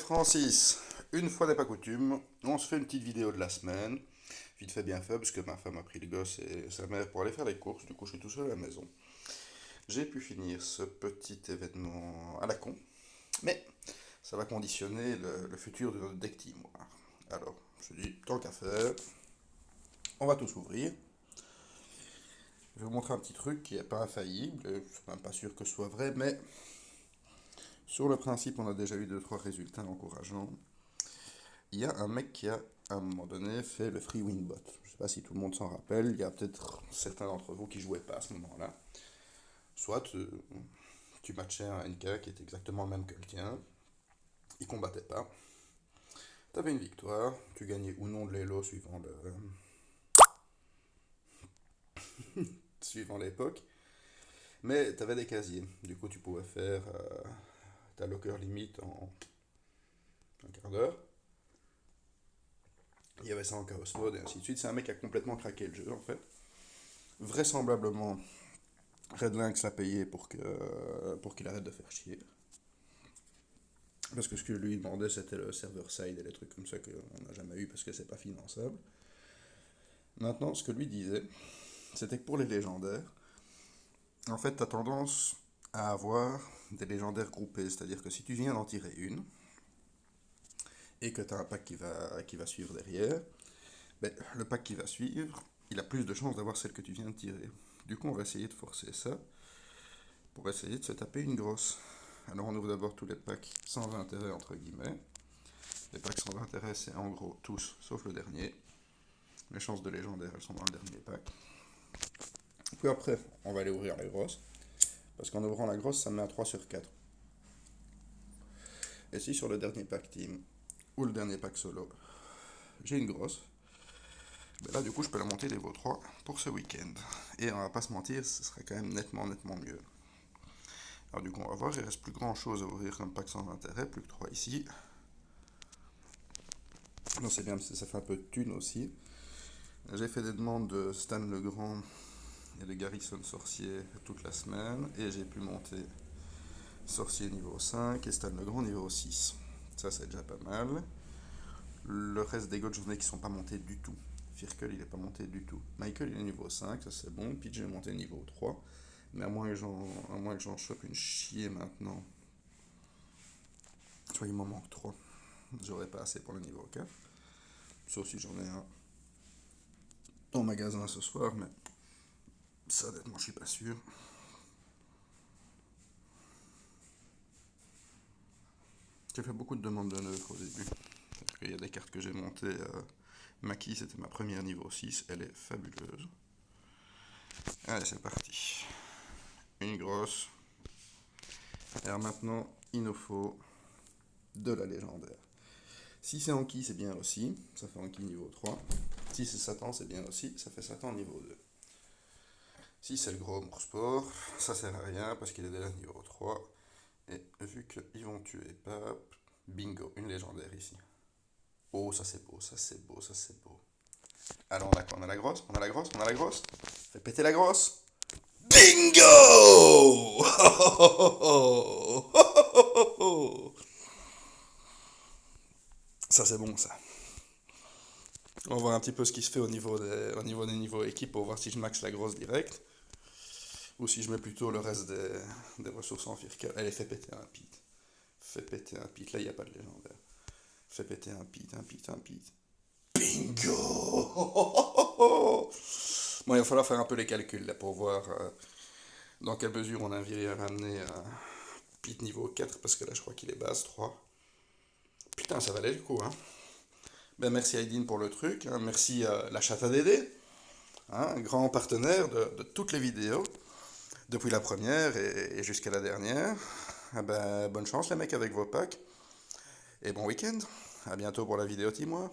Francis, une fois n'est pas coutume, on se fait une petite vidéo de la semaine, vite fait bien fait, parce que ma femme a pris le gosse et sa mère pour aller faire les courses, du coup je suis tout seul à la maison. J'ai pu finir ce petit événement à la con, mais ça va conditionner le futur de notre deck team. Alors, je me dis, tant qu'à faire, on va tous ouvrir. Je vais vous montrer un petit truc qui n'est pas infaillible, je suis même pas sûr que ce soit vrai, mais sur le principe, on a déjà eu 2-3 résultats encourageants. Il y a un mec qui a, à un moment donné, fait le free win bot. Je ne sais pas si tout le monde s'en rappelle, il y a peut-être certains d'entre vous qui jouaient pas à ce moment-là. Soit tu matchais un NK qui était exactement le même que le tien, il combattait pas, tu avais une victoire, tu gagnais ou non de l'élo suivant l'époque, mais tu avais des casiers. Du coup, tu pouvais faire ta locker limite en un quart d'heure. Il y avait ça en chaos mode et ainsi de suite. C'est un mec qui a complètement craqué le jeu en fait. Vraisemblablement, Redlinks l'a payé pour qu'il arrête de faire chier. Parce que ce que lui demandait, c'était le server side et les trucs comme ça qu'on n'a jamais eu parce que c'est pas finançable. Maintenant, ce que lui disait, c'était que pour les légendaires, en fait, tu as tendance à avoir des légendaires groupés. C'est-à-dire que si tu viens d'en tirer une et que tu as un pack qui va suivre derrière, ben, le pack qui va suivre, il a plus de chances d'avoir celle que tu viens de tirer. Du coup, on va essayer de forcer ça pour essayer de se taper une grosse. Alors, on ouvre d'abord tous les packs sans intérêt, entre guillemets. Les packs sans intérêt, c'est en gros tous, sauf le dernier. Les chances de légendaire, elles sont dans le dernier pack. Puis après, on va aller ouvrir la grosse. Parce qu'en ouvrant la grosse, ça me met à 3 sur 4. Et si sur le dernier pack team, ou le dernier pack solo, j'ai une grosse, ben là, du coup, je peux la monter niveau 3 pour ce week-end. Et on va pas se mentir, ce serait quand même nettement mieux. Alors du coup, on va voir, il reste plus grand chose à ouvrir comme pack sans intérêt, plus que 3 ici. Non, c'est bien, parce que ça fait un peu de thunes aussi. J'ai fait des demandes de Stan Legrand et de Garrison Sorcier toute la semaine, et j'ai pu monter Sorcier niveau 5 et Stan Legrand niveau 6. Ça, c'est déjà pas mal. Le reste des gods, j'en ai qui sont pas montés du tout. Firkel, il est pas monté du tout. Michael, il est niveau 5, ça c'est bon. PJ est monté niveau 3. Mais à moins que j'en chope une chier maintenant. Soit il m'en manque 3. J'aurais pas assez pour le niveau 4. Sauf si j'en ai un au magasin ce soir, mais ça honnêtement je suis pas sûr. J'ai fait beaucoup de demandes de neutres au début. Parce qu'il y a des cartes que j'ai montées. Maki, c'était ma première niveau 6, elle est fabuleuse. Allez, c'est parti. Une grosse. Alors maintenant, il nous faut de la légendaire. Si c'est Anki, c'est bien aussi, ça fait Anki niveau 3. Si c'est Satan, c'est bien aussi, ça fait Satan niveau 2. Si c'est le gros Moursport, ça sert à rien parce qu'il est déjà niveau 3. Et vu qu'ils vont tuer Pape, bingo, une légendaire ici. Oh, ça c'est beau, ça c'est beau, ça c'est beau. Alors on a quoi? On a la grosse, on a la grosse, on a la grosse. Fais péter la grosse. Bingo! Ça c'est bon ça. On va voir un petit peu ce qui se fait au niveau des niveaux équipe pour voir si je max la grosse direct. Ou si je mets plutôt le reste des ressources en firka. Allez, fais péter un pit. Fais péter un pit. Là, il n'y a pas de légendaire. Fais péter un pit, un pit, un pit. Bingo! Bon, il va falloir faire un peu les calculs là pour voir dans quelle mesure on a viré à ramener un pit niveau 4 parce que là, je crois qu'il est base 3. Putain, ça valait le coup, hein. Ben, merci Aidin pour le truc. Hein. Merci à la chatte à Dédé, hein, un grand partenaire de toutes les vidéos, depuis la première et jusqu'à la dernière. Ah ben, bonne chance les mecs avec vos packs. Et bon week-end. À bientôt pour la vidéo, Timois.